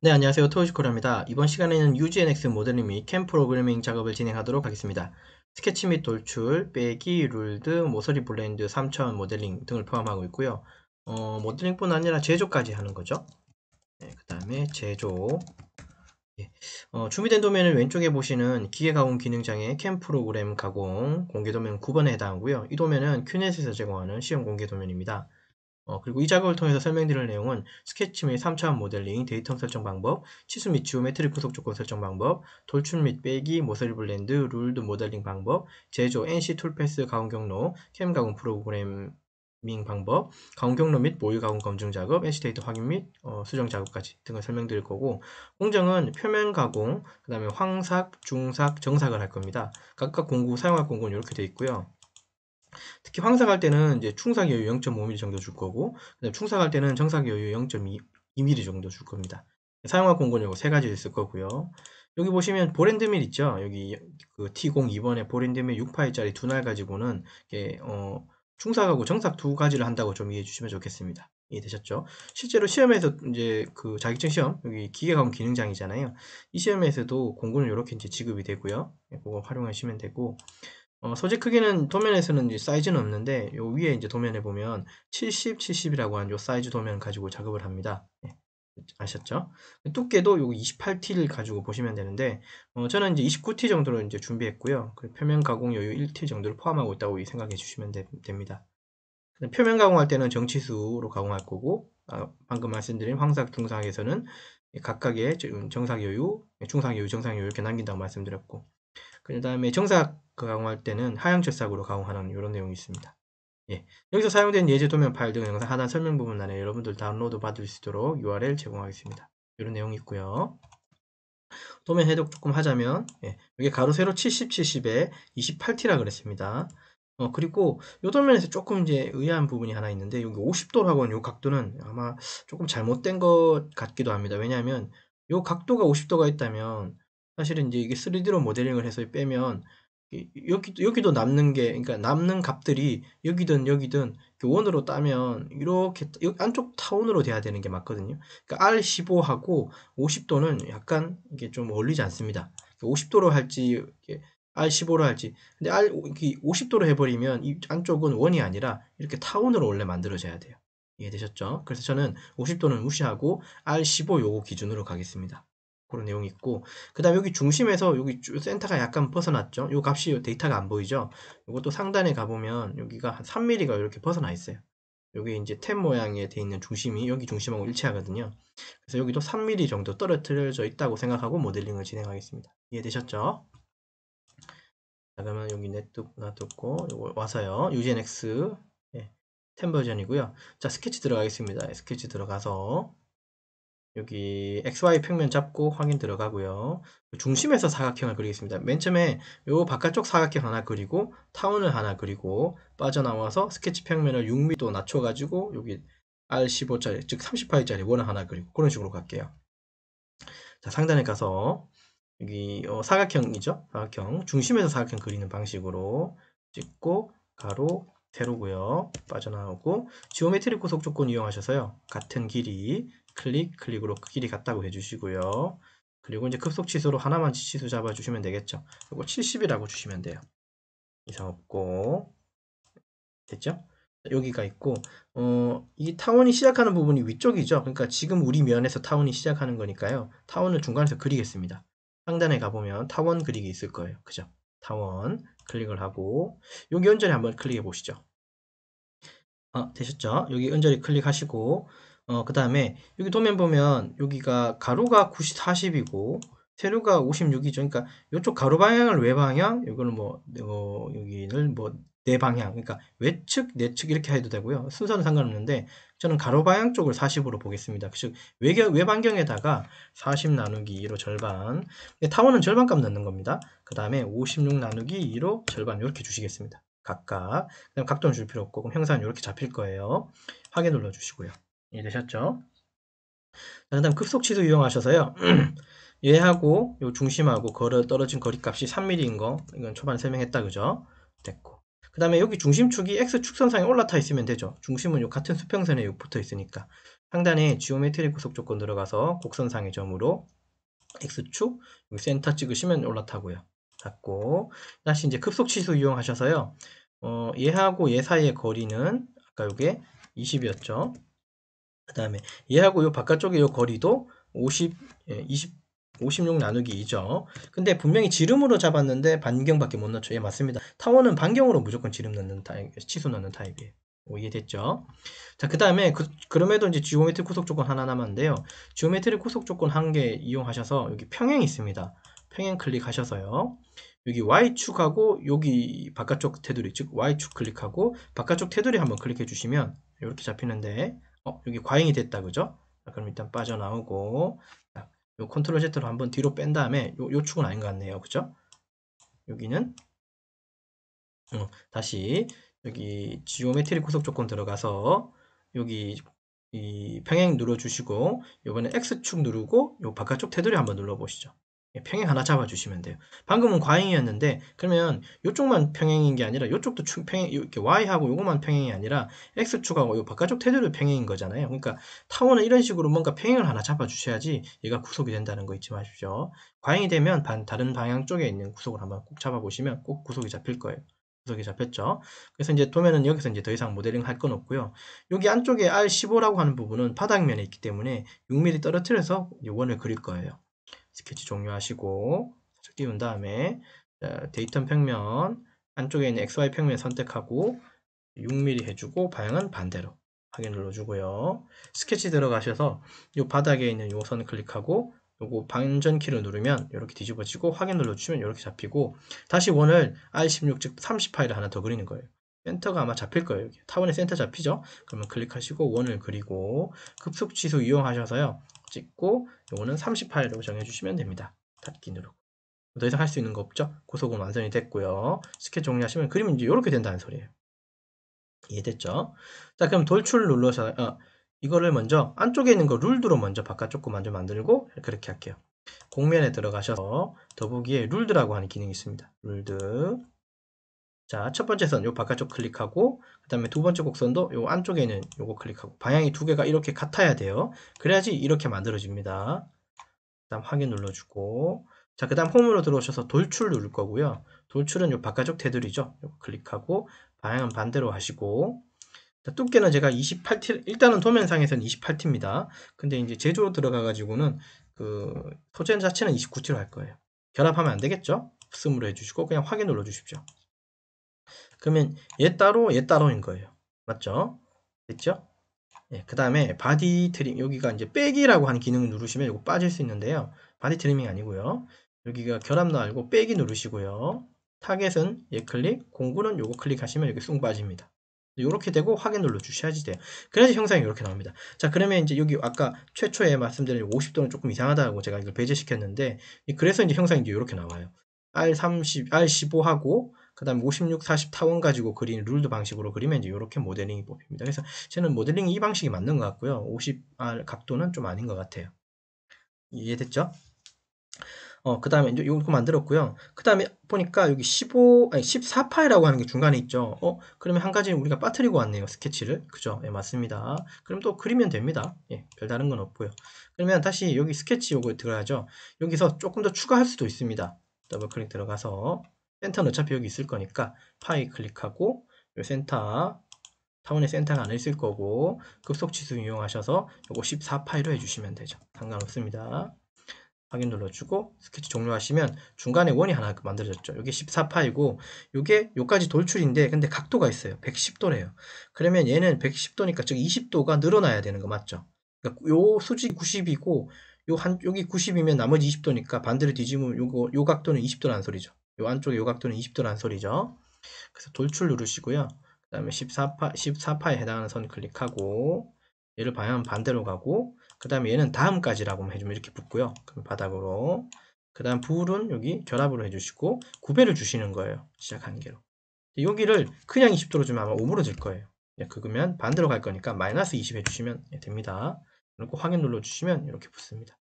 네, 안녕하세요. 토요시코라입니다. 이번 시간에는 UGNX 모델링 및 캠 프로그래밍 작업을 진행하도록 하겠습니다. 스케치 및 돌출, 빼기, 룰드, 모서리 블렌드, 3차원 모델링 등을 포함하고 있고요. 모델링뿐 아니라 제조까지 하는 거죠. 네, 그 다음에 제조. 예. 준비된 도면을 왼쪽에 보시는 기계 가공 기능장의 캠 프로그램 가공 공개 도면 9번에 해당하고요. 이 도면은 큐넷에서 제공하는 시험 공개 도면입니다. 그리고 이 작업을 통해서 설명드릴 내용은 스케치 및 3차원 모델링, 데이터 설정 방법, 치수 및 지오메트리 구속 조건 설정 방법, 돌출 및 빼기, 모서리 블렌드, 룰드 모델링 방법, 제조, NC 툴패스 가공 경로, 캠 가공 프로그래밍 방법, 가공 경로 및 모의 가공 검증 작업, NC 데이터 확인 및 수정 작업까지 등을 설명드릴 거고, 공정은 표면 가공, 그 다음에 황삭, 중삭, 정삭을 할 겁니다. 각각 공구, 사용할 공구는 이렇게 되어 있고요. 특히 황삭할 때는 이제 충삭 여유 0.5mm 정도 줄 거고, 그다음에 충삭할 때는 정삭 여유 0.2mm 정도 줄 겁니다. 사용할 공구는 요거 세 가지 있을 거고요. 여기 보시면 보랜드밀 있죠? 여기 그 T02번에 보랜드밀 6파이짜리 두 날 가지고는 이게 충삭하고 정삭 두 가지를 한다고 좀 이해해 주시면 좋겠습니다. 이해되셨죠? 실제로 시험에서 이제 그 자격증 시험 여기 기계가공 기능장이잖아요. 이 시험에서도 공구는 이렇게 이제 지급이 되고요. 그거 활용하시면 되고, 소재 크기는 도면에서는 이제 사이즈는 없는데 요 위에 이제 도면에 보면 70, 70이라고 하는 요 사이즈 도면 가지고 작업을 합니다. 예, 아셨죠? 두께도 요 28T를 가지고 보시면 되는데 저는 이제 29T 정도로 이제 준비했고요. 그 표면 가공 여유 1T 정도를 포함하고 있다고 생각해 주시면 됩니다. 표면 가공할 때는 정치수로 가공할 거고, 방금 말씀드린 황삭, 중삭에서는 각각의 정삭 여유, 중삭 여유, 정삭 여유 이렇게 남긴다고 말씀드렸고, 그 다음에 정삭 가공할 때는 하향철삭으로 가공하는 이런 내용이 있습니다. 예. 여기서 사용된 예제 도면 파일 등 영상 하단 설명 부분 안에 여러분들 다운로드 받을 수 있도록 URL 제공하겠습니다. 이런 내용이 있고요. 도면 해독 조금 하자면, 예. 여기 가로 세로 70, 70에 28T라 그랬습니다. 그리고 이 도면에서 조금 이제 의아한 부분이 하나 있는데, 여기 50도라고 하는 이 각도는 아마 조금 잘못된 것 같기도 합니다. 왜냐하면 이 각도가 50도가 있다면 사실은 이제 이게 3D로 모델링을 해서 빼면 여기도 남는 게, 그러니까 남는 값들이 여기든 여기든 원으로 따면 이렇게 안쪽 타원으로 돼야 되는 게 맞거든요. 그러니까 R15하고 50도는 약간 이게 좀 어울리지 않습니다. 50도로 할지 R15로 할지, 근데 50도로 해버리면 이 안쪽은 원이 아니라 이렇게 타원으로 원래 만들어져야 돼요. 이해되셨죠? 그래서 저는 50도는 무시하고 R15 요거 기준으로 가겠습니다. 그런 내용이 있고, 그 다음 여기 중심에서 여기 센터가 약간 벗어났죠? 요 값이 데이터가 안 보이죠? 이것도 상단에 가보면 여기가 한 3mm가 이렇게 벗어나 있어요. 여기 이제 탭 모양에 돼 있는 중심이 여기 중심하고 일치하거든요. 그래서 여기도 3mm 정도 떨어뜨려져 있다고 생각하고 모델링을 진행하겠습니다. 이해되셨죠? 자, 그러면 여기 놔뒀고 요거 와서요. UGNX 10 버전이고요. 자, 스케치 들어가겠습니다. 스케치 들어가서 여기 XY 평면 잡고 확인 들어가고요. 중심에서 사각형을 그리겠습니다. 맨 처음에 요 바깥쪽 사각형 하나 그리고 타원을 하나 그리고 빠져나와서 스케치 평면을 6mm도 낮춰가지고 여기 R15짜리 즉 30파이짜리 원을 하나 그리고 그런 식으로 갈게요. 자, 상단에 가서 여기 사각형이죠. 사각형 중심에서 사각형 그리는 방식으로 찍고 가로 세로고요. 빠져나오고 지오메트리 구속 조건 이용하셔서요. 같은 길이 클릭으로 그 길이 같다고 해주시고요. 그리고 이제 급속 치수로 하나만 치수 잡아주시면 되겠죠. 이거 70이라고 주시면 돼요. 이상 없고 됐죠? 여기가 있고 이 타원이 시작하는 부분이 위쪽이죠. 그러니까 지금 우리 면에서 타원이 시작하는 거니까요. 타원을 중간에서 그리겠습니다. 상단에 가보면 타원 그리기 있을 거예요. 그죠? 타원 클릭을 하고 여기 언저리 한번 클릭해 보시죠. 되셨죠? 여기 언저리 클릭하시고 그 다음에 여기 도면 보면 여기가 가로가 90, 40이고 세로가 56이죠. 그러니까 이쪽 가로 방향을 외방향, 이거는 여기는 내 방향, 그러니까 외측, 내측 이렇게 해도 되고요. 순서는 상관없는데 저는 가로 방향 쪽을 40으로 보겠습니다. 즉 외방경에다가 40 나누기 2로 절반, 타원은 절반값 넣는 겁니다. 그 다음에 56 나누기 2로 절반 이렇게 주시겠습니다. 각각. 그다음 각도는 줄 필요 없고 그럼 형상은 이렇게 잡힐 거예요. 확인 눌러주시고요. 이해되셨죠? 그다음 급속치도 이용하셔서요. 얘하고 요 중심하고 떨어진 거리값이 3mm인 거 이건 초반에 설명했다 그죠? 됐고 그 다음에 여기 중심축이 X축선상에 올라타 있으면 되죠. 중심은 요 같은 수평선에 붙어 있으니까 상단에 지오메트리 구속 조건 들어가서 곡선상의 점으로 X축, 여기 센터 찍으시면 올라타고요. 닫고, 다시 이제 급속치수 이용하셔서요. 얘하고 얘 사이의 거리는, 아까 요게 20이었죠. 그 다음에 얘하고 요 바깥쪽의 요 거리도 50, 56 나누기 2죠. 근데 분명히 지름으로 잡았는데 반경밖에 못 넣죠. 예, 맞습니다. 타원은 반경으로 무조건 지름 넣는 타입, 치수 넣는 타입이에요. 이해됐죠? 자, 그 다음에 그럼에도 이제 지오메트리 구속 조건 하나 남았는데요. 지오메트리 구속 조건 한 개 이용하셔서 여기 평행이 있습니다. 평행 클릭하셔서요. 여기 Y축하고 여기 바깥쪽 테두리, 즉 Y축 클릭하고 바깥쪽 테두리 한번 클릭해 주시면 이렇게 잡히는데 여기 과잉이 됐다, 그죠? 자, 그럼 일단 빠져나오고 요 컨트롤 Z로 한번 뒤로 뺀 다음에 요 축은 아닌 것 같네요, 그죠? 여기는 다시 여기 지오메트리 구속 조건 들어가서 여기 이 평행 눌러주시고 이번에 X축 누르고 요 바깥쪽 테두리 한번 눌러보시죠. 평행 하나 잡아주시면 돼요. 방금은 과잉이었는데 그러면 이쪽만 평행인 게 아니라 이쪽도 평행, 이렇게 Y하고 요거만 평행이 아니라 X축하고 요 바깥쪽 테두리 평행인 거잖아요. 그러니까 타원은 이런 식으로 뭔가 평행을 하나 잡아주셔야지 얘가 구속이 된다는 거 잊지 마십시오. 과잉이 되면 다른 방향 쪽에 있는 구속을 한번 꼭 잡아보시면 꼭 구속이 잡힐 거예요. 구속이 잡혔죠. 그래서 이제 도면은 여기서 이제 더 이상 모델링 할 건 없고요. 여기 안쪽에 R15라고 하는 부분은 바닥면에 있기 때문에 6mm 떨어뜨려서 원을 그릴 거예요. 스케치 종료하시고 띄운 다음에 데이터 평면 안쪽에 있는 XY 평면 선택하고 6mm 해주고 방향은 반대로 확인 눌러주고요. 스케치 들어가셔서 이 바닥에 있는 요 선을 클릭하고 요거 방전키를 누르면 이렇게 뒤집어지고 확인 눌러주시면 이렇게 잡히고 다시 원을 R16 즉 30파일을 하나 더 그리는 거예요. 센터가 아마 잡힐 거예요. 여기. 타원의 센터 잡히죠? 그러면 클릭하시고 원을 그리고 급속치수 이용하셔서요. 찍고 요거는 30파일로 정해주시면 됩니다. 닫기 누르고. 더 이상 할 수 있는 거 없죠? 구속은 완성이 됐고요. 스케치 종료하시면 그림은 이제 이렇게 된다는 소리예요. 이해됐죠? 자, 그럼 돌출 눌러서 이거를 먼저 안쪽에 있는 거 룰드로 먼저 바깥쪽 거 먼저 만들고 그렇게 할게요. 공면에 들어가셔서 더보기에 룰드라고 하는 기능이 있습니다. 룰드. 자, 첫 번째 선 요 바깥쪽 클릭하고 그 다음에 두 번째 곡선도 요 안쪽에 있는 요거 클릭하고 방향이 두 개가 이렇게 같아야 돼요. 그래야지 이렇게 만들어집니다. 그 다음 확인 눌러주고 자, 그 다음 홈으로 들어오셔서 돌출 누를 거고요. 돌출은 요 바깥쪽 테두리죠. 요거 클릭하고 방향은 반대로 하시고 자, 두께는 제가 28T, 일단은 도면상에서는 28T입니다. 근데 이제 제조로 들어가가지고는 그 소재 자체는 29T로 할 거예요. 결합하면 안 되겠죠? 흡수으로 해주시고 그냥 확인 눌러주십시오. 그러면 얘 따로인 거예요. 맞죠? 됐죠? 예, 그 다음에 바디 트림, 여기가 이제 빼기라고 하는 기능을 누르시면 이거 빠질 수 있는데요. 바디 트리밍 아니고요. 여기가 결합 알고 빼기 누르시고요. 타겟은 얘 클릭, 공구는 요거 클릭하시면 여기 쑥 빠집니다. 이렇게 되고 확인 눌러 주셔야지 돼요. 그래야지 형상이 이렇게 나옵니다. 자, 그러면 이제 여기 아까 최초에 말씀드린 50도는 조금 이상하다고 제가 이걸 배제시켰는데, 그래서 이제 형상이 이제 이렇게 나와요. R30, R15하고, 그 다음에 56, 40 타원 가지고 그린 룰드 방식으로 그리면 이제 이렇게 모델링이 뽑힙니다. 그래서 저는 모델링이 이 방식이 맞는 것 같고요. 50R 각도는 좀 아닌 것 같아요. 이해됐죠? 그 다음에 이제 이거 만들었고요. 그 다음에 보니까 여기 14파이라고 하는 게 중간에 있죠. 그러면 한 가지 우리가 빠뜨리고 왔네요. 스케치를. 그죠? 예, 맞습니다. 그럼 또 그리면 됩니다. 예, 별다른 건 없고요. 그러면 다시 여기 스케치 요거 들어가죠. 여기서 조금 더 추가할 수도 있습니다. 더블 클릭 들어가서 센터는 어차피 여기 있을 거니까 파이 클릭하고 요 센터 타원의 센터가 안 있을 거고 급속치수 이용하셔서 요거 14파이로 해주시면 되죠. 상관없습니다. 확인 눌러주고 스케치 종료하시면 중간에 원이 하나 만들어졌죠. 이게 14파이고 이게 요까지 돌출인데 근데 각도가 있어요. 110도래요. 그러면 얘는 110도니까 즉 20도가 늘어나야 되는 거 맞죠? 그러니까 요 수지 90이고 여기 90이면 나머지 20도니까 반대로 뒤집으면 요 각도는 20도라는 소리죠. 요 안쪽에 요 각도는 20도라는 소리죠. 그래서 돌출 누르시고요. 그 다음에 14파에 해당하는 선 클릭하고 얘를 방향 반대로 가고 그 다음에 얘는 다음까지라고 해주면 이렇게 붙고요. 그럼 바닥으로 그 다음 불은 여기 결합으로 해주시고 9배를 주시는 거예요. 시작 한계로 여기를 그냥 20도로 주면 아마 오므러질 거예요. 그러면 반대로 갈 거니까 마이너스 20 해주시면 됩니다. 그리고 확인 눌러주시면 이렇게 붙습니다.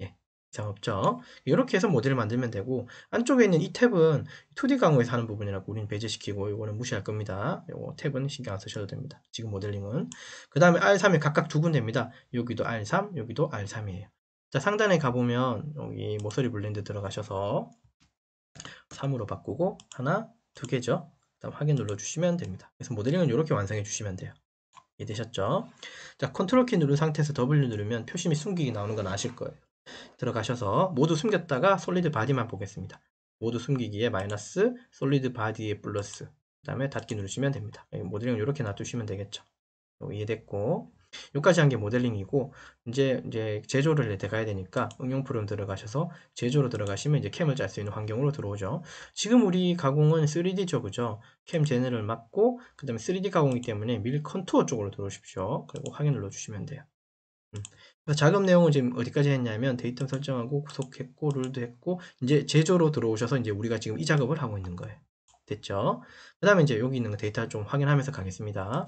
예, 이상 없죠? 이렇게 해서 모델을 만들면 되고, 안쪽에 있는 이 탭은 2D 강호에서 하는 부분이라고 우리는 배제시키고, 이거는 무시할 겁니다. 이거 탭은 신경 안 쓰셔도 됩니다. 지금 모델링은. 그 다음에 R3이 각각 두 군데입니다. 여기도 R3, 여기도 R3이에요. 자, 상단에 가보면, 여기 모서리 블렌드 들어가셔서 3으로 바꾸고, 하나, 두 개죠. 그 다음 확인 눌러주시면 됩니다. 그래서 모델링은 이렇게 완성해 주시면 돼요. 이해되셨죠? 자, 컨트롤 키 누른 상태에서 W 누르면 표시 및 숨기기 나오는 건 아실 거예요. 들어가셔서 모두 숨겼다가 솔리드 바디만 보겠습니다. 모두 숨기기에 마이너스, 솔리드 바디에 플러스, 그 다음에 닫기 누르시면 됩니다. 모델링을 이렇게 놔두시면 되겠죠. 이해됐고, 여기까지 한 게 모델링이고, 이제 제조를 들어가야 되니까 응용 프로그램 들어가셔서 제조로 들어가시면 이제 캠을 짤 수 있는 환경으로 들어오죠. 지금 우리 가공은 3D죠, 그죠? 캠 제너를 맞고, 그 다음에 3D 가공이기 때문에 밀 컨투어 쪽으로 들어오십시오. 그리고 확인 눌러주시면 돼요. 그래서 작업 내용은 지금 어디까지 했냐면 데이터 설정하고 구속했고 룰도 했고 이제 제조로 들어오셔서 이제 우리가 지금 이 작업을 하고 있는 거예요. 됐죠? 그 다음에 이제 여기 있는 데이터 좀 확인하면서 가겠습니다.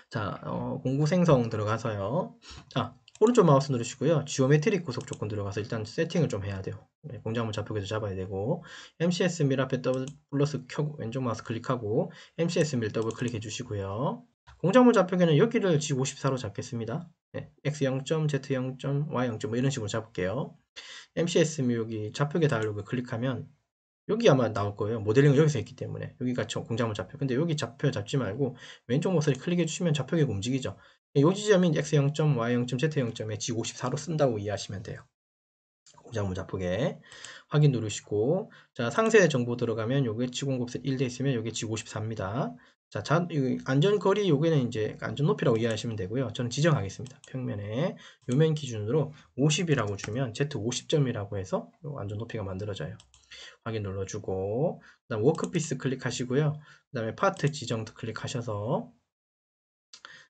자, 공구 생성 들어가서요. 자, 오른쪽 마우스 누르시고요. 지오메트릭 구속 조건 들어가서 일단 세팅을 좀 해야 돼요. 공작물 좌표계도 잡아야 되고 MCS 밀 앞에 더블 플러스 켜고 왼쪽 마우스 클릭하고 MCS 밀 더블 클릭해 주시고요. 공작물 좌표계는 여기를 G54로 잡겠습니다. 네, X 0점, Z 0점, Y 0점 뭐 이런 식으로 잡을게요. MCS 밀 여기 좌표계 다이로그 클릭하면 여기 아마 나올 거예요. 모델링은 여기서 했기 때문에 여기가 공작물 좌표. 근데 여기 좌표 잡지 말고 왼쪽 모서리 클릭해 주시면 좌표계가 움직이죠. 이 지점이 x 0점, y 0점, z 0점에 g54로 쓴다고 이해하시면 돼요. 공작물 좌표계 확인 누르시고, 자, 상세 정보 들어가면 요게 G09셋 1돼 있으면 요게 G54입니다. 자, 안전거리 요게는 이제 안전 높이라고 이해하시면 되고요. 저는 지정하겠습니다. 평면에 요면 기준으로 50이라고 주면 Z50점이라고 해서 안전 높이가 만들어져요. 확인 눌러주고, 그 다음 워크피스 클릭하시고요. 그 다음에 파트 지정도 클릭하셔서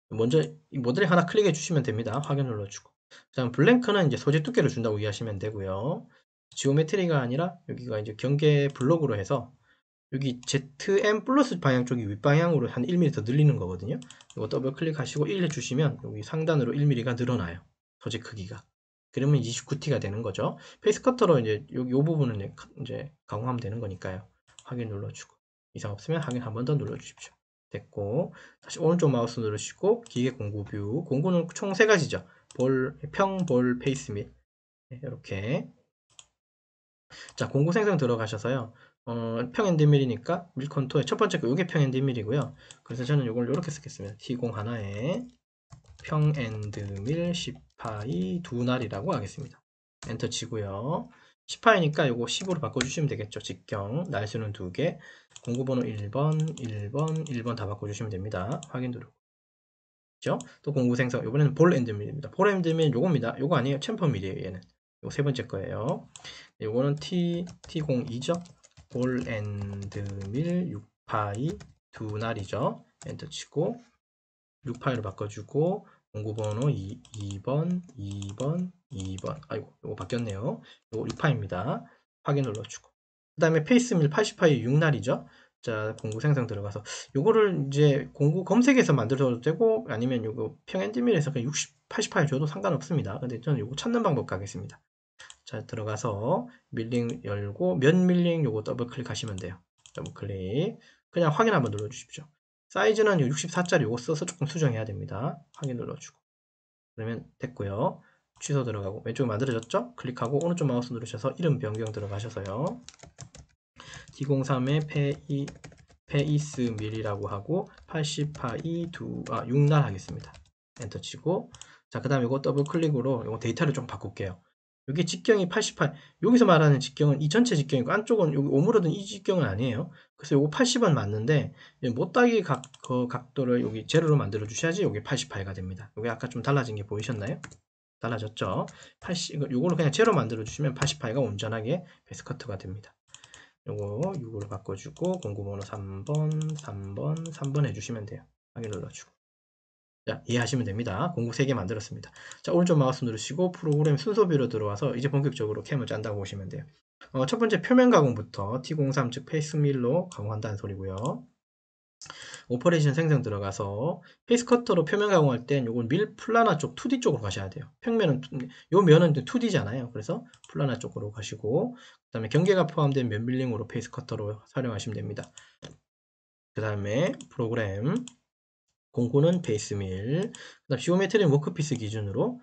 먼저 이 모델 하나 클릭해 주시면 됩니다. 확인 눌러주고, 그 다음 블랭크는 이제 소재 두께를 준다고 이해하시면 되고요. 지오메트리가 아니라 여기가 이제 경계 블록으로 해서 여기 ZM 플러스 방향 쪽이 윗방향으로 한 1mm 더 늘리는 거거든요. 이거 더블 클릭하시고 1 해주시면 여기 상단으로 1mm가 늘어나요. 소재 크기가. 그러면 29T가 되는 거죠. 페이스 커터로 이제 여기 이 부분은 이제 가공하면 되는 거니까요. 확인 눌러주고, 이상 없으면 확인 한 번 더 눌러주십시오. 됐고, 다시 오른쪽 마우스 누르시고 기계 공구 뷰. 공구는 총 3가지죠. 평, 볼, 페이스 및 이렇게. 자, 공구 생성 들어가셔서요. 평 엔드밀이니까 밀 컨투어의 첫 번째 거 이게 평 엔드밀이고요. 그래서 저는 이걸 이렇게 쓰겠습니다. T0 하나에 평 엔드밀 10파이 두 날이라고 하겠습니다. 엔터 치고요. 10파이니까 이거 10으로 바꿔주시면 되겠죠. 직경 날수는 2개, 공구번호 1번, 1번, 1번 다 바꿔주시면 됩니다. 확인 누르고. 또 공구 생성, 이번에는 볼 엔드밀입니다. 볼 엔드밀 요겁니다. 요거 아니에요. 챔퍼밀이에요. 얘는 요거 세 번째 거예요. 요거는 T02죠. 볼 엔드밀 6파이 두 날이죠. 엔터 치고 6파이로 바꿔주고 공구번호 2번, 2번, 2번. 아이고, 요거 바뀌었네요. 요거 6파이입니다. 확인 눌러주고. 그 다음에 페이스밀 80파이 6날이죠. 자, 공구 생성 들어가서 요거를 이제 공구 검색해서 만들어도 되고 아니면 요거 평엔드밀에서 그냥 80파이 줘도 상관없습니다. 근데 저는 요거 찾는 방법 가겠습니다. 자, 들어가서 밀링 열고 면 밀링 요거 더블 클릭하시면 돼요. 더블 클릭. 그냥 확인 한번 눌러주십시오. 사이즈는 64짜리 요거 써서 조금 수정해야 됩니다. 확인 눌러주고. 그러면 됐고요. 취소 들어가고 왼쪽에 만들어졌죠? 클릭하고 오른쪽 마우스 누르셔서 이름 변경 들어가셔서요. D03에 페이스 밀이라고 하고 80파이 6날 하겠습니다. 엔터 치고, 자, 그 다음에 이거 더블 클릭으로 이거 데이터를 좀 바꿀게요. 여기 직경이 88, 여기서 말하는 직경은 이 전체 직경이고 안쪽은 여기 오므려든 이 직경은 아니에요. 그래서 요거 80은 맞는데 못따기 각도를 여기 제로로 만들어 주셔야지 여기 88가 됩니다. 여기 아까 좀 달라진 게 보이셨나요? 달라졌죠? 요거를 그냥 제로 만들어 주시면 88가 온전하게 베이스 커트가 됩니다. 요거 6으로 바꿔주고 공구번호 3번, 3번, 3번 해주시면 돼요. 확인 눌러주고. 자, 이해하시면 됩니다. 공구 3개 만들었습니다. 자, 오른쪽 마우스 누르시고 프로그램 순서뷰로 들어와서 이제 본격적으로 캠을 짠다고 보시면 돼요. 첫 번째 표면 가공부터 T03 즉 페이스밀로 가공한다는 소리고요. 오퍼레이션 생성 들어가서 페이스 커터로 표면 가공할 땐 요건 밀 플라나 쪽 2D 쪽으로 가셔야 돼요. 평면은 요 면은 2D잖아요. 그래서 플라나 쪽으로 가시고 그다음에 경계가 포함된 면 밀링으로 페이스 커터로 사용하시면 됩니다. 그다음에 프로그램 공구는 베이스 밀, 그다음 지오메트리는 워크피스 기준으로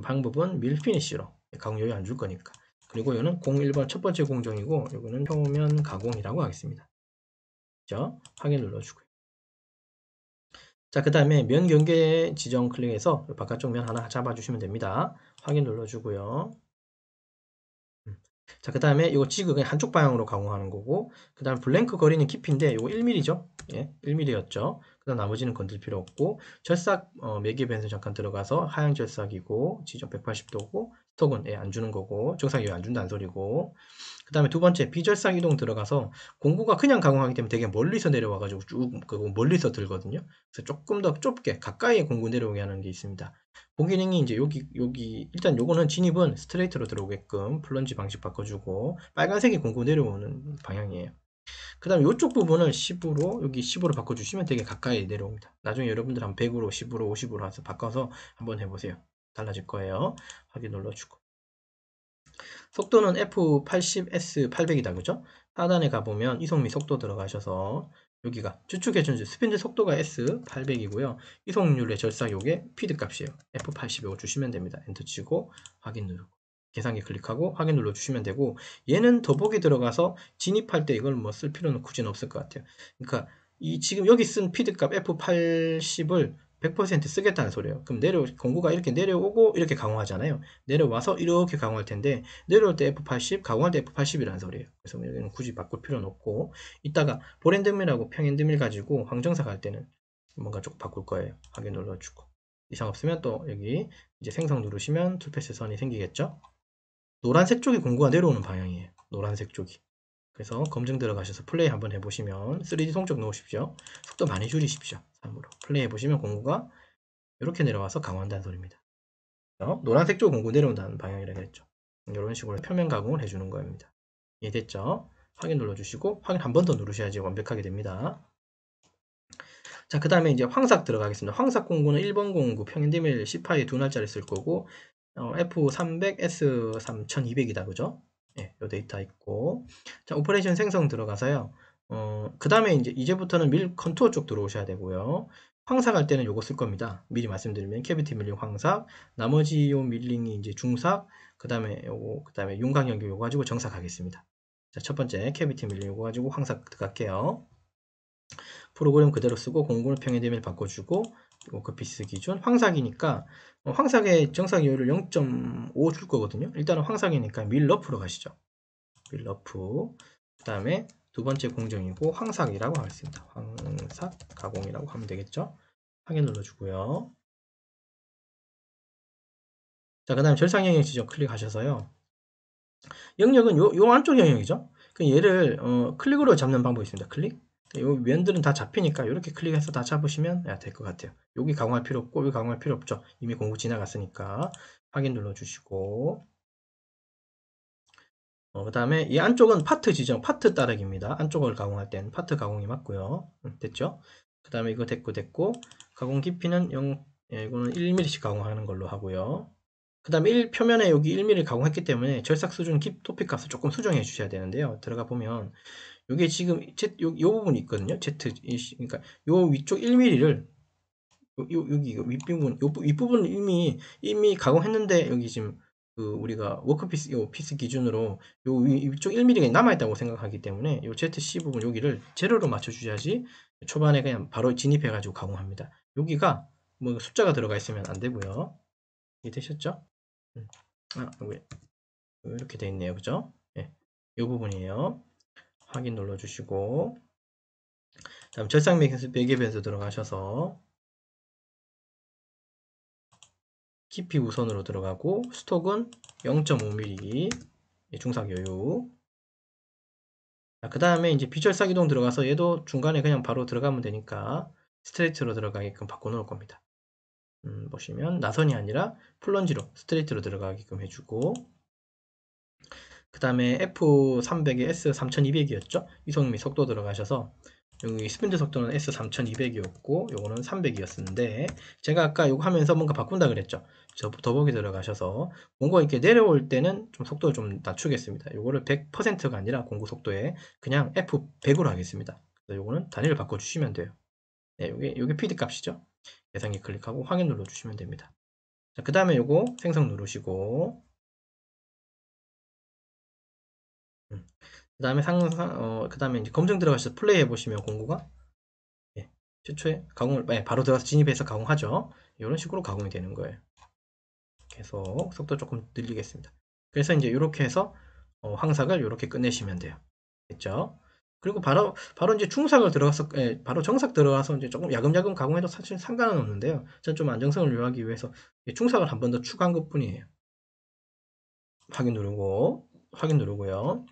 방법은 밀 피니쉬로 가공 여유 안 줄 거니까. 그리고 이거는 01번 첫 번째 공정이고 이거는 표면 가공이라고 하겠습니다. 그죠? 확인 눌러주고요. 자, 그 다음에 면 경계 지정 클릭해서 바깥쪽 면 하나 잡아주시면 됩니다. 확인 눌러주고요. 자, 그 다음에 이거 지그 그냥 한쪽 방향으로 가공하는 거고, 그 다음 블랭크 거리는 깊이인데 이거 1mm죠? 예, 1mm였죠. 그 다음 나머지는 건들 필요 없고, 절삭 매개 변수 잠깐 들어가서 하향 절삭이고, 지점 180도고, 스톡은 예, 안 주는 거고, 정상이 안 준다는 소리고, 그 다음에 두 번째 비절삭 이동 들어가서 공구가 그냥 가공하기 때문에 되게 멀리서 내려와가지고 쭉 멀리서 들거든요. 그래서 조금 더 좁게 가까이 공구 내려오게 하는 게 있습니다. 보기능이 이제 여기 일단 요거는 진입은 스트레이트로 들어오게끔 플런지 방식 바꿔주고 빨간색이 공구 내려오는 방향이에요. 그 다음에 이쪽 부분을 10으로 여기 10으로 바꿔주시면 되게 가까이 내려옵니다. 나중에 여러분들 한 100으로 10으로 50으로 해서 바꿔서 한번 해보세요. 달라질 거예요. 확인 눌러주고 속도는 F80S 800이다 그죠? 하단에 가보면 이송미 속도 들어가셔서 여기가 추측해준 스핀드 속도가 S 800이고요. 이송률의 절삭 요게 피드 값이에요. F80 이거 주시면 됩니다. 엔터 치고 확인 누르고 계산기 클릭하고 확인 눌러 주시면 되고 얘는 더보기 들어가서 진입할 때 이걸 뭐 쓸 필요는 굳이 없을 것 같아요. 그러니까 이 지금 여기 쓴 피드 값 F80을 100% 쓰겠다는 소리예요. 그럼 공구가 이렇게 내려오고 이렇게 강화하잖아요. 내려와서 이렇게 강화할 텐데 내려올 때 F80, 가공할 때 F80이라는 소리예요. 그래서 여기는 굳이 바꿀 필요는 없고 이따가 볼핸드밀하고 평핸드밀 가지고 황정사 갈 때는 뭔가 좀 바꿀 거예요. 확인 눌러주고 이상 없으면 또 여기 이제 생성 누르시면 툴패스 선이 생기겠죠. 노란색 쪽이 공구가 내려오는 방향이에요. 노란색 쪽이. 그래서 검증 들어가셔서 플레이 한번 해보시면 3D 송쪽 넣으십시오. 속도 많이 줄이십시오. 3으로 플레이 해보시면 공구가 이렇게 내려와서 강화한다는 소리입니다. 노란색 쪽 공구 내려온다는 방향이라 그랬죠. 이런 식으로 표면 가공을 해주는 겁니다. 이해됐죠? 확인 눌러주시고 확인 한 번 더 누르셔야지 완벽하게 됩니다. 자, 그 다음에 이제 황삭 들어가겠습니다. 황삭 공구는 1번 공구 평행대밀 10파이 두 날짜리 쓸 거고 F300, S3200이다 그죠? 예, 요 데이터 있고 자, 오퍼레이션 생성 들어가서요. 그 다음에 이제부터는 밀 컨투어 쪽 들어오셔야 되고요. 황삭할 때는 요거 쓸 겁니다. 미리 말씀드리면 캐비티 밀링 황삭, 나머지 요 밀링이 이제 중삭, 그 다음에 윤곽 연결 요거 가지고 정삭하겠습니다. 자, 첫 번째 캐비티 밀링 요거 가지고 황삭 들어갈게요. 프로그램 그대로 쓰고 공구는 평행대밀 바꿔주고 워크피스 기준 황삭이니까 황삭의 정삭 여유를 0.5 줄 거거든요. 일단은 황삭이니까 밀러프로 가시죠. 밀러프 그 다음에 두 번째 공정이고 황삭이라고 하겠습니다. 황삭 가공이라고 하면 되겠죠. 확인 눌러주고요. 자, 그 다음에 절상 영역 지정 클릭하셔서요. 영역은 요 안쪽 영역이죠. 얘를 클릭으로 잡는 방법이 있습니다. 클릭. 이 면들은 다 잡히니까 이렇게 클릭해서 다 잡으시면 될 것 같아요. 여기 강화할 필요 없고 여기 강화할 필요 없죠. 이미 공구 지나갔으니까 확인 눌러주시고 그 다음에 이 안쪽은 파트 지정, 파트 따르기입니다. 안쪽을 가공할 땐 파트 가공이 맞고요. 됐죠? 그 다음에 이거 됐고 가공 깊이는 0, 이거는 1mm씩 가공하는 걸로 하고요. 그 다음에 표면에 여기 1mm 가공했기 때문에 절삭 수준 토픽 값을 조금 수정해 주셔야 되는데요. 들어가 보면 이게 지금 요 부분이 있거든요. Z 그러니까 요 위쪽 1mm를 여기 윗부분 윗부분 이미 가공했는데 여기 지금 우리가 워크피스 요 피스 기준으로 요 위쪽 1mm가 남아있다고 생각하기 때문에 요 ZC 부분 여기를 제로로 맞춰주셔야지 초반에 그냥 바로 진입해가지고 가공합니다. 여기가 뭐 숫자가 들어가 있으면 안 되고요. 이해되셨죠? 왜 이렇게 돼 있네요, 그죠? 네, 이 부분이에요. 확인 눌러주시고 다음 절삭 매개 변수 들어가셔서 깊이 우선으로 들어가고 스톡은 0.5mm 중삭 여유. 그 다음에 이제 비절삭 이동 들어가서 얘도 중간에 그냥 바로 들어가면 되니까 스트레이트로 들어가게끔 바꿔놓을 겁니다. 보시면 나선이 아니라 플런지로 스트레이트로 들어가게끔 해주고 그 다음에 F300에 S3200이었죠? 이송미 속도 들어가셔서 여기 스피드 속도는 S3200이었고 요거는 300이었는데 제가 아까 요거 하면서 뭔가 바꾼다 그랬죠. 저 더보기 들어가셔서 공고가 이렇게 내려올 때는 좀 속도를 좀 낮추겠습니다. 요거를 100%가 아니라 공고 속도에 그냥 F100으로 하겠습니다. 그래서 요거는 단위를 바꿔주시면 돼요. 네, 요게 PD 값이죠. 계산기 클릭하고 확인 눌러주시면 됩니다. 자, 그 다음에 요거 생성 누르시고 그 다음에 그 다음에 이제 검증 들어가셔서 플레이 해보시면 공고가 예, 최초에 가공을 바로 들어가서 진입해서 가공하죠. 이런 식으로 가공이 되는 거예요. 계속 속도 조금 늘리겠습니다. 그래서 이제 이렇게 해서 황삭을 이렇게 끝내시면 돼요. 됐죠? 그리고 바로 이제 중삭을 들어가서 바로 정삭 들어가서 이제 조금 야금야금 가공해도 사실 상관은 없는데요. 저는 좀 안정성을 요하기 위해서 중삭을 한 번 더 추가한 것 뿐이에요. 확인 누르고요.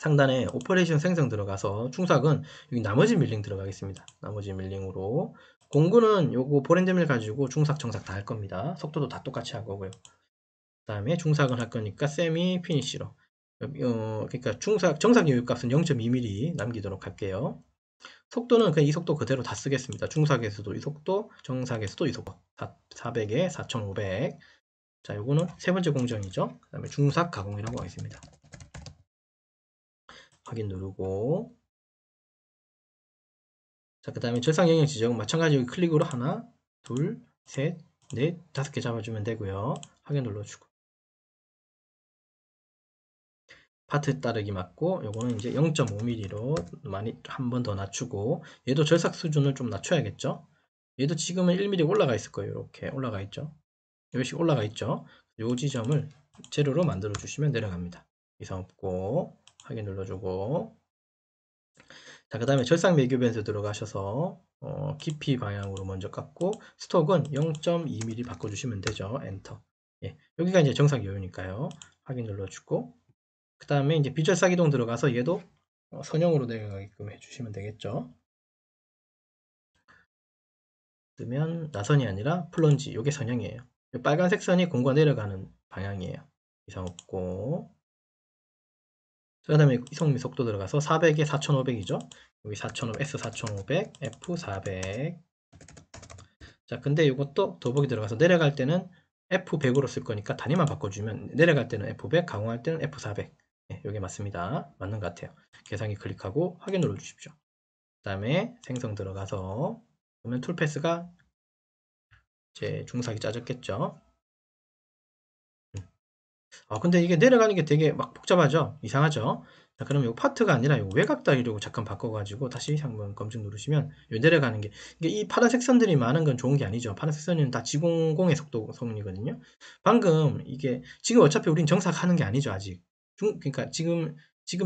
상단에 오퍼레이션 생성 들어가서 충삭은 여기 나머지 밀링 들어가겠습니다. 나머지 밀링으로 공구는 요거 보랜드밀 가지고 중삭 정삭 다 할 겁니다. 속도도 다 똑같이 할 거고요. 그 다음에 중삭을 할 거니까 세미 피니쉬로 그러니까 정삭 여유값은 0.2mm 남기도록 할게요. 속도는 그냥 이 속도 그대로 다 쓰겠습니다. 중삭에서도 이 속도, 정삭에서도 이 속도 400에 4500. 자, 요거는 세 번째 공정이죠. 그 다음에 중삭 가공이라고 하겠습니다. 확인 누르고 자, 그 다음에 절상 영역 지정 마찬가지로 클릭으로 하나, 둘, 셋, 넷, 5개 잡아주면 되고요. 확인 눌러주고 파트 따르기 맞고 요거는 이제 0.5mm로 많이 한 번 더 낮추고 얘도 절삭 수준을 좀 낮춰야겠죠. 얘도 지금은 1mm 올라가 있을 거예요. 이렇게 올라가 있죠. 이것이 올라가 있죠. 요 지점을 제로로 만들어 주시면 내려갑니다. 이상 없고 확인 눌러주고 자, 그 다음에 절삭 매교 변수 들어가셔서 깊이 방향으로 먼저 깎고 스톡은 0.2mm 바꿔주시면 되죠. 엔터. 예, 여기가 이제 정삭 여유니까요. 확인 눌러주고 그 다음에 이제 비주얼 싹이동 들어가서 얘도 선형으로 내려가게끔 해주시면 되겠죠. 뜨면 나선이 아니라 플런지, 요게 선형이에요. 빨간색 선이 공과 내려가는 방향이에요. 이상 없고 그 다음에 이성미 속도 들어가서 400에 4500이죠. 여기 4500, S4500, F400. 자, 근데 이것도 더보기 들어가서 내려갈 때는 F100으로 쓸 거니까 단위만 바꿔주면 내려갈 때는 F100, 강화할 때는 F400. 네, 여기 맞습니다. 맞는 것 같아요. 계산기 클릭하고 확인 눌러 주십시오. 그 다음에 생성 들어가서 그러면 툴패스가 이제 중삭이 짜졌겠죠. 근데 이게 내려가는 게 되게 막 복잡하죠? 이상하죠? 자, 그럼 이 파트가 아니라 요 외곽 다리로 잠깐 바꿔가지고 다시 한번 검증 누르시면 요 내려가는 게 이게 이 파란색 선들이 많은 건 좋은 게 아니죠. 파란색 선은 다 지공공의 속도 성분이거든요. 방금 이게 지금 어차피 우린 정삭하는 게 아니죠 아직. 그러니까 지금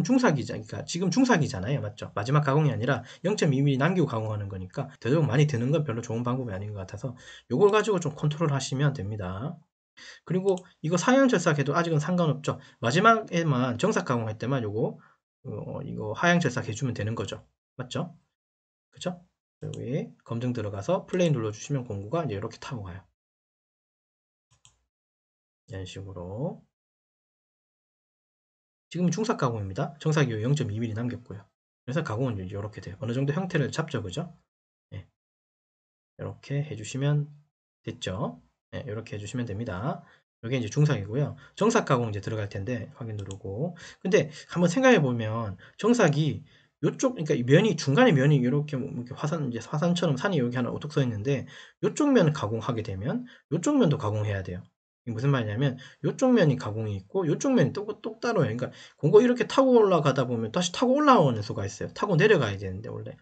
중삭이자 지금 중삭이잖아요, 맞죠? 마지막 가공이 아니라 0.2mm 남기고 가공하는 거니까 되도록 많이 드는 건 별로 좋은 방법이 아닌 것 같아서 요걸 가지고 좀 컨트롤 하시면 됩니다. 그리고 이거 상향 절삭해도 아직은 상관없죠. 마지막에만 정삭 가공할 때만 요거 이거 하향 절삭 해주면 되는 거죠. 맞죠? 그죠? 여기 검증 들어가서 플레이 눌러주시면 공구가 이제 이렇게 타고 가요. 이런 식으로 지금 중삭 가공입니다. 정삭이 0.2mm 남겼고요. 그래서 가공은 이렇게 돼요. 어느 정도 형태를 잡죠, 그죠? 네. 이렇게 해주시면 됐죠? 네, 이렇게 해주시면 됩니다. 이게 이제 중삭이고요. 정삭 가공 이제 들어갈 텐데 확인 누르고. 근데 한번 생각해 보면 정삭이 요쪽 그러니까 이 면이 중간에 면이 이렇게 이제 화산처럼 산이 여기 하나 우뚝 서 있는데 요쪽 면 가공하게 되면 요쪽 면도 가공해야 돼요. 이게 무슨 말이냐면 요쪽 면이 가공이 있고 요쪽 면이 똑 따로요. 그러니까 공고 이렇게 타고 올라가다 보면 다시 타고 올라오는 수가 있어요. 타고 내려가야 되는데 원래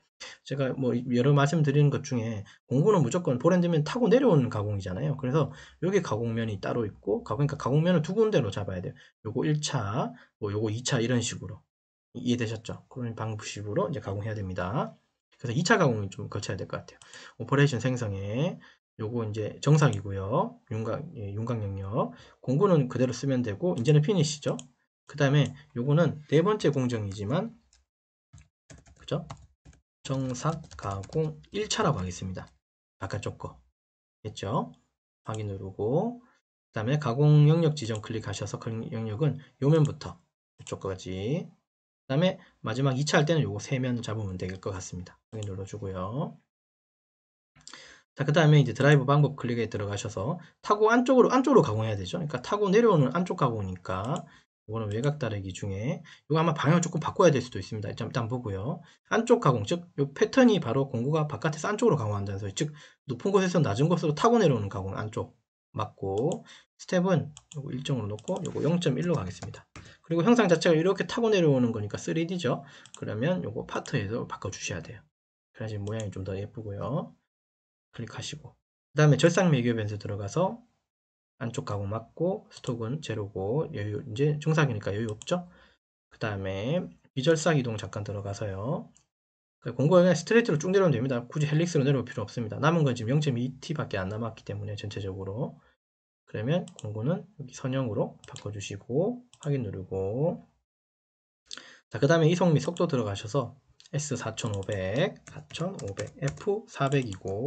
제가 뭐 여러 말씀드리는 것 중에 공구는 무조건 보랜드면 타고 내려오는 가공이잖아요. 그래서 여기 가공면이 따로 있고 그러니까 가공면을 두 군데로 잡아야 돼요. 요거 1차, 뭐 요거 2차 이런 식으로 이해되셨죠? 그런 방식으로 이제 가공해야 됩니다. 그래서 2차 가공이 좀 거쳐야 될 것 같아요. 오퍼레이션 생성에 요거 이제 정상이고요. 윤곽 영역. 공구는 그대로 쓰면 되고 이제는 피니시죠. 그 다음에 요거는 네 번째 공정이지만 그죠? 정삭 가공 1차라고 하겠습니다. 바깥쪽 거 됐죠? 확인 누르고 그 다음에 가공 영역 지정 클릭하셔서 그 영역은 요면부터 이쪽까지 다음에 마지막 2차 할 때는 요거 세면 잡으면 될 것 같습니다. 확인 눌러주고요. 자, 그 다음에 이제 드라이브 방법 클릭에 들어가셔서 타고 안쪽으로 가공해야 되죠. 그러니까 타고 내려오는 안쪽 가공이니까 이거는 외곽 다르기 중에 이거 아마 방향을 조금 바꿔야 될 수도 있습니다. 일단 보고요. 안쪽 가공, 즉 이 패턴이 바로 공구가 바깥에서 안쪽으로 가공한다는 소리. 즉 높은 곳에서 낮은 곳으로 타고 내려오는 가공 안쪽 맞고, 스텝은 요거 1점으로 놓고 요거 0.1로 가겠습니다. 그리고 형상 자체가 이렇게 타고 내려오는 거니까 3D죠. 그러면 요거 파트에서 바꿔주셔야 돼요. 그래야지 모양이 좀 더 예쁘고요. 클릭하시고, 그 다음에 절삭 매교 변수 들어가서 안쪽 가공 맞고, 스톡은 제로고 여유, 이제 중삭이니까 여유 없죠. 그 다음에 비절삭 이동 잠깐 들어가서요, 공고가 그냥 스트레이트로 쭉 내려오면 됩니다. 굳이 헬릭스로 내려올 필요 없습니다. 남은 건 지금 0.2t 밖에 안 남았기 때문에 전체적으로. 그러면 공고는 여기 선형으로 바꿔주시고 확인 누르고, 자, 그 다음에 이송 및 속도 들어가셔서 S4500, 4500, F400이고,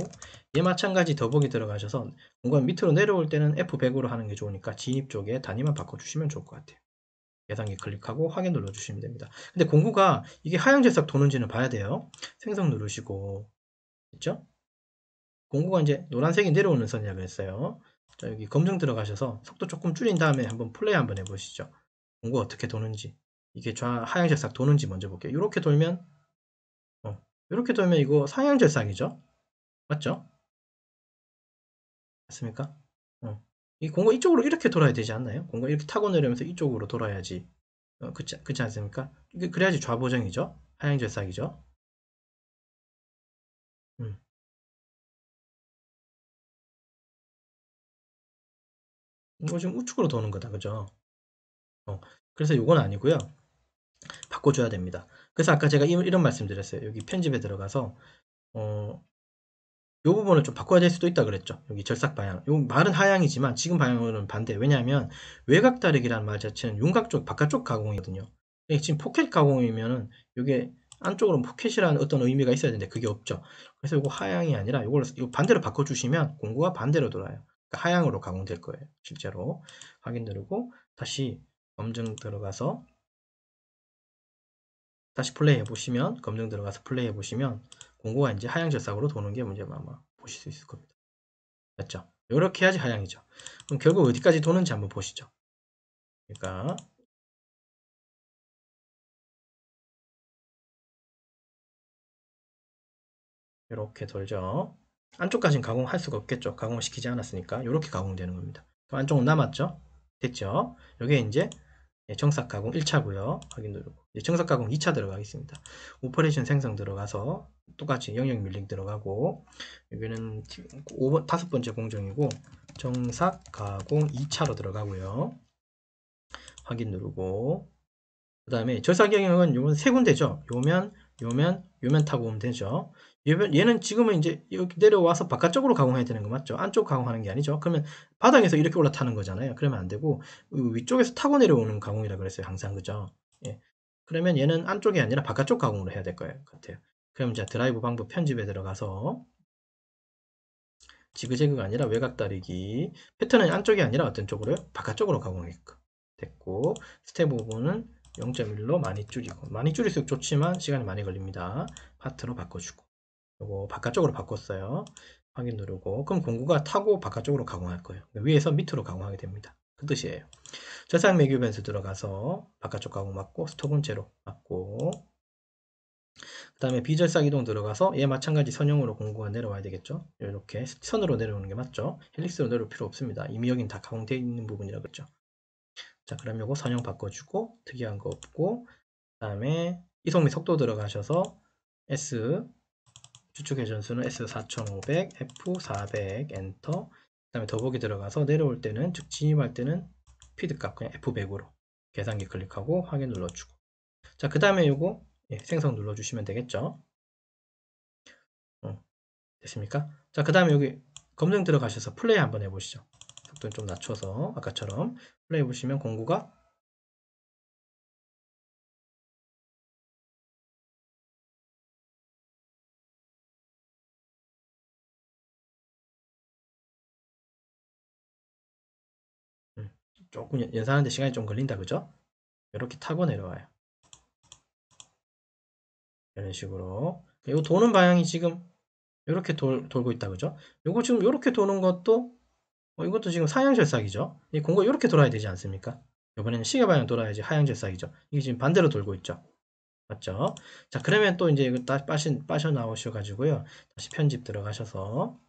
얘 마찬가지 더보기 들어가셔서 공간 밑으로 내려올 때는 F100으로 하는 게 좋으니까 진입 쪽에 단위만 바꿔주시면 좋을 것 같아요. 계산기 클릭하고 확인 눌러주시면 됩니다. 근데 공구가 이게 하향절삭 도는지는 봐야 돼요. 생성 누르시고, 있죠? 공구가 이제 노란색이 내려오는 선이라고 했어요. 자, 여기 검증 들어가셔서 속도 조금 줄인 다음에 한번 플레이 한번 해보시죠. 공구가 어떻게 도는지. 이게 하향절삭 도는지 먼저 볼게요. 이렇게 돌면, 이렇게 돌면 이거 상향절삭이죠? 맞죠? 맞습니까? 이 공간 이쪽으로 이렇게 돌아야 되지 않나요? 공간 이렇게 타고 내려면서 이쪽으로 돌아야지. 그렇지 않습니까? 그래야지 좌보정이죠? 하향절삭이죠? 음, 이거 지금 우측으로 도는 거다, 그죠? 어, 그래서 이건 아니고요. 바꿔줘야 됩니다. 그래서 아까 제가 이런 말씀 드렸어요. 여기 편집에 들어가서, 어, 이 부분을 좀 바꿔야 될 수도 있다 그랬죠. 여기 절삭 방향. 요 말은 하향이지만 지금 방향으로는 반대. 왜냐하면 외곽 다르기라는 말 자체는 윤곽 쪽, 바깥쪽 가공이거든요. 이게 지금 포켓 가공이면은 이게 안쪽으로 포켓이라는 어떤 의미가 있어야 되는데 그게 없죠. 그래서 이거 하향이 아니라 이걸 반대로 바꿔주시면 공구가 반대로 돌아요. 그러니까 하향으로 가공될 거예요. 실제로. 확인 누르고 다시 검증 들어가서 다시 플레이 해보시면, 검증 들어가서 플레이 해보시면 공구가 이제 하향 절삭으로 도는 게 문제 아마 보실 수 있을 겁니다. 맞죠? 이렇게 해야지 하향이죠. 그럼 결국 어디까지 도는지 한번 보시죠. 그러니까 이렇게 돌죠. 안쪽까지는 가공할 수가 없겠죠. 가공을 시키지 않았으니까 이렇게 가공되는 겁니다. 그럼 안쪽은 남았죠? 됐죠? 이게 이제 정삭 가공 1차고요. 확인 누르고 이제 정삭 가공 2차 들어가겠습니다. 오퍼레이션 생성 들어가서 똑같이 영역 밀링 들어가고, 여기는 5번째 공정이고 정삭 가공 2차로 들어가고요. 확인 누르고, 그 다음에 절삭경영은 요건 세 군데죠. 요면 타고 오면 되죠. 얘는 지금은 이제 여기 내려와서 바깥쪽으로 가공해야 되는 거 맞죠? 안쪽 가공하는 게 아니죠. 그러면 바닥에서 이렇게 올라타는 거잖아요. 그러면 안 되고 위쪽에서 타고 내려오는 가공이라 그랬어요. 항상 그죠? 예. 그러면 얘는 안쪽이 아니라 바깥쪽 가공으로 해야 될 거예요. 같아요. 그럼 이제 드라이브 방법 편집에 들어가서 지그재그가 아니라 외곽 다리기, 패턴은 안쪽이 아니라 어떤 쪽으로요? 바깥쪽으로 가공했고 됐고, 스텝 5분은 0.1로 많이 줄이고, 많이 줄일수록 좋지만 시간이 많이 걸립니다. 파트로 바꿔주고, 요거 바깥쪽으로 바꿨어요. 확인 누르고, 그럼 공구가 타고 바깥쪽으로 가공할 거예요. 위에서 밑으로 가공하게 됩니다. 그 뜻이에요. 절삭 매교 변수 들어가서 바깥쪽 가공 맞고, 스톱은 제로 맞고, 그 다음에 비절삭 이동 들어가서 얘 마찬가지 선형으로 공구가 내려와야 되겠죠. 이렇게 선으로 내려오는 게 맞죠. 헬릭스로 내려올 필요 없습니다. 이미 여긴 다 가공되어 있는 부분이라 그랬죠. 자, 그럼 요거 선형 바꿔주고 특이한 거 없고, 그 다음에 이송 및 속도 들어가셔서 S 주축 회전수는 S4500, F400 엔터. 그 다음에 더보기 들어가서 내려올 때는, 즉 진입할 때는 피드 값 그냥 F100으로 계산기 클릭하고 확인 눌러주고, 자, 그 다음에 요거 생성 눌러주시면 되겠죠. 됐습니까? 자, 그 다음에 여기 검증 들어가셔서 플레이 한번 해보시죠. 속도를 좀 낮춰서 아까처럼 플레이 해보시면 공구가 조금 연산하는데 시간이 좀 걸린다, 그죠? 이렇게 타고 내려와요. 이런 식으로. 이 도는 방향이 지금 이렇게 돌고 있다, 그죠? 요거 지금 이렇게 도는 것도, 이것도 지금 사형절삭이죠. 이 공간 이렇게 돌아야 되지 않습니까? 이번에는 시계 방향 돌아야지 하향절삭이죠. 이게 지금 반대로 돌고 있죠. 맞죠? 자, 그러면 또 이제 이거 빠져나오셔가지고요. 다시 편집 들어가셔서,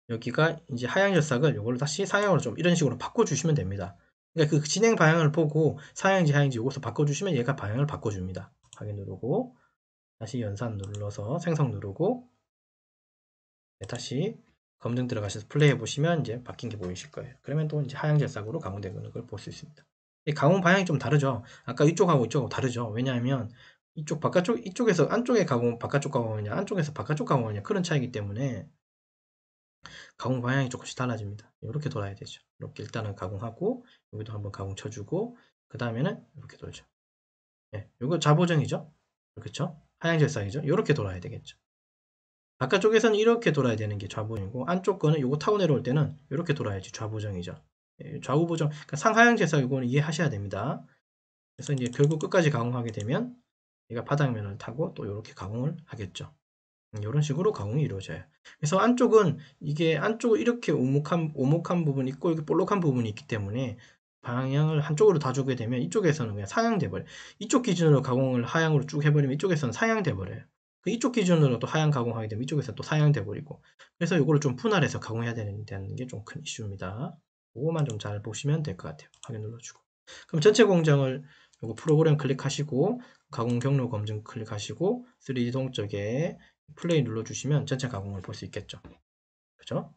여기가 이제 하향절삭을 이걸로 다시 상향으로 좀 이런 식으로 바꿔주시면 됩니다. 그러니까 그 진행 방향을 보고 상향인지 하향인지 이것을 바꿔주시면 얘가 방향을 바꿔줍니다. 확인 누르고, 다시 연산 눌러서 생성 누르고, 네, 다시 검증 들어가셔서 플레이해 보시면 이제 바뀐 게 보이실 거예요. 그러면 또 이제 하향절삭으로 가공되는 걸 볼 수 있습니다. 이 가공 방향이 좀 다르죠. 아까 이쪽하고 이쪽하고 다르죠. 왜냐하면 이쪽 바깥쪽 이쪽에서 안쪽에 가공 바깥쪽 가공하냐 안쪽에서 바깥쪽 가공하냐 그런 차이기 때문에 가공 방향이 조금씩 달라집니다. 이렇게 돌아야 되죠. 이렇게 일단은 가공하고 여기도 한번 가공 쳐주고 그 다음에는 이렇게 돌죠. 네, 이거 좌보정이죠. 그렇죠? 하향절삭이죠. 이렇게 돌아야 되겠죠. 바깥쪽에서는 이렇게 돌아야 되는 게 좌보정이고 안쪽 거는 요거 타고 내려올 때는 이렇게 돌아야지 좌보정이죠. 좌우 보정, 그러니까 상하향제사 이거는 이해하셔야 됩니다. 그래서 이제 결국 끝까지 가공하게 되면 얘가 바닥면을 타고 또 이렇게 가공을 하겠죠. 이런 식으로 가공이 이루어져요. 그래서 안쪽은 이게 안쪽은 이렇게 오목한 부분이 있고 이렇게 볼록한 부분이 있기 때문에 방향을 한쪽으로 다 주게 되면 이쪽에서는 그냥 상향돼 버려요. 이쪽 기준으로 가공을 하향으로 쭉 해버리면 이쪽에서는 상향돼 버려요. 이쪽 기준으로 또 하향 가공하게 되면 이쪽에서 또 상향돼 버리고 그래서 이거를 좀 분할해서 가공해야 되는 게 좀 큰 이슈입니다. 그거만 좀 잘 보시면 될 것 같아요. 확인 눌러주고 그럼 전체 공정을 요거 프로그램 클릭하시고 가공 경로 검증 클릭하시고 3D 동적에 플레이 눌러주시면 전체 가공을 볼 수 있겠죠. 그죠?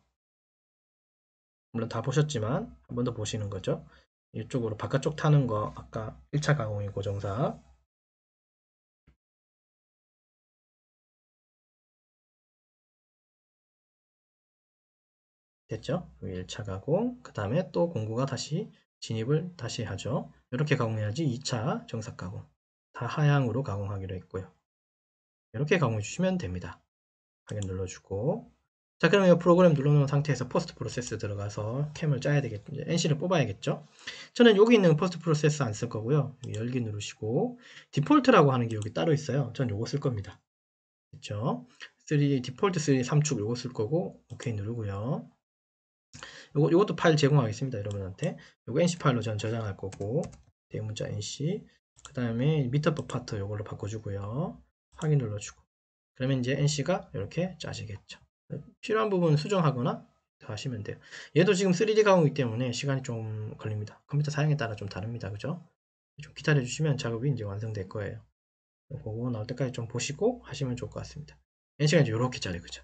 물론 다 보셨지만 한 번 더 보시는 거죠. 이쪽으로 바깥쪽 타는 거 아까 1차 가공이 고정사 됐죠? 1차 가공 그 다음에 또 공구가 다시 진입을 다시 하죠. 이렇게 가공해야지 2차 정삭 가공 다 하향으로 가공하기로 했고요. 이렇게 가공해 주시면 됩니다. 확인 눌러주고 자 그러면 이 프로그램 눌러놓은 상태에서 포스트 프로세스 들어가서 캠을 짜야 되겠죠. NC를 뽑아야겠죠. 저는 여기 있는 포스트 프로세스 안 쓸 거고요. 열기 누르시고 디폴트라고 하는 게 여기 따로 있어요. 전 요거 쓸 겁니다. 그렇죠? 3 디폴트 3 3축 요거 쓸 거고 오케이 누르고요. 요것도 파일 제공하겠습니다. 여러분한테 요거 NC 파일로 전 저장할 거고 대문자 NC 그 다음에 미터법 파트 요걸로 바꿔주고요. 확인 눌러주고 그러면 이제 NC가 이렇게 짜지겠죠. 필요한 부분 수정하거나 더 하시면 돼요. 얘도 지금 3D 가공이기 때문에 시간이 좀 걸립니다. 컴퓨터 사양에 따라 좀 다릅니다. 그죠? 좀 기다려 주시면 작업이 이제 완성될 거예요. 그거 나올 때까지 좀 보시고 하시면 좋을 것 같습니다. NC가 이제 이렇게 짜요. 그죠?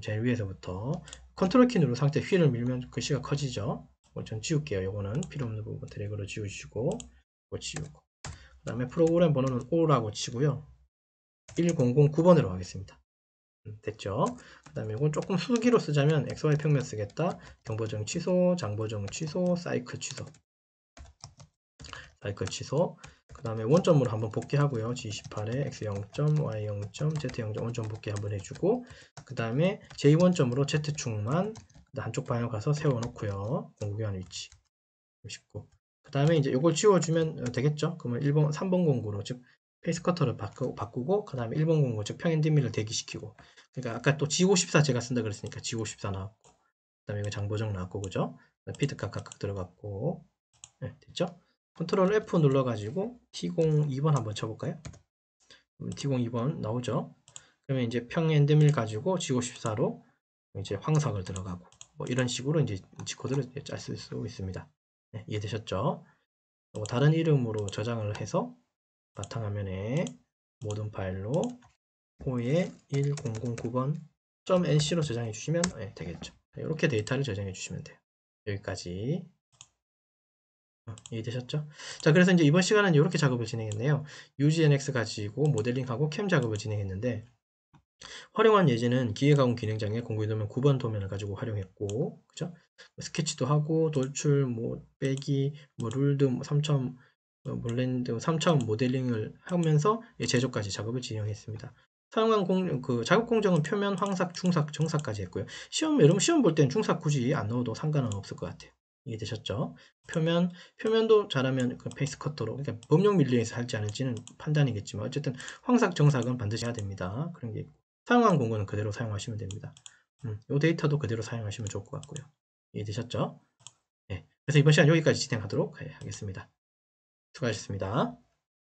제일 위에서부터 컨트롤 키 누른 상태 휠을 밀면 글씨가 커지죠. 전 지울게요. 요거는 필요 없는 부분 드래그로 지우시고 이거 지우고 그 다음에 프로그램 번호는 O라고 치고요. 1009번으로 하겠습니다. 됐죠? 그 다음에 이건 조금 수기로 쓰자면 XY 평면 쓰겠다. 경보정 취소, 장보정 취소, 사이클 취소. 사이클 취소. 그 다음에 원점으로 한번 복귀하고요. G28에 X 0점, Y 0점, Z 0점 원점 복귀 한번 해주고 그 다음에 J 원점으로 Z축만 한쪽 방향 가서 세워놓고요. 공구교환 위치 19. 그 다음에 이제 이걸 지워주면 되겠죠? 그러면 1번, 3번 공구로 즉 페이스 커터를 바꾸고 그 다음에 1번 공구 즉 평행 뒷밀을 대기시키고 그러니까 아까 또 G54 제가 쓴다 그랬으니까 G54 나왔고 그 다음에 이거 장보정 나왔고 그죠? 피드값 각각 들어갔고 네, 됐죠? 컨트롤 F 눌러가지고 T02번 한번 쳐볼까요? T02번 나오죠? 그러면 이제 평행 뒷밀 가지고 G54로 이제 황석을 들어가고 뭐 이런 식으로 이제 G코드를 짤 수 있습니다. 네, 이해되셨죠? 다른 이름으로 저장을 해서 바탕화면에 모든 파일로 호에 1009번 .nc로 저장해 주시면 되겠죠. 이렇게 데이터를 저장해 주시면 돼요. 여기까지 이해되셨죠? 자, 그래서 이제 이번 시간은 이렇게 작업을 진행했네요. UGNX 가지고 모델링하고 캠 작업을 진행했는데 활용한 예제는 기계가공 기능장에 공구에 넣으면 9번 도면을 가지고 활용했고, 그죠? 스케치도 하고, 돌출, 뭐, 빼기, 뭐, 룰드, 뭐 3차원, 블렌드, 3차원 모델링을 하면서 제조까지 작업을 진행했습니다. 사용한 작업 공정은 표면, 황삭, 중삭, 정삭까지 했고요. 여러분 시험 볼 때는 중삭 굳이 안 넣어도 상관은 없을 것 같아요. 이해되셨죠? 표면도 잘하면 그 페이스 커터로, 그러니까 범용 밀리에서 할지 않을지는 판단이겠지만, 어쨌든 황삭, 정삭은 반드시 해야 됩니다. 그런 게 있고, 사용한 공구는 그대로 사용하시면 됩니다. 이 데이터도 그대로 사용하시면 좋을 것 같고요. 이해되셨죠? 네. 그래서 이번 시간 여기까지 진행하도록 하겠습니다. 수고하셨습니다.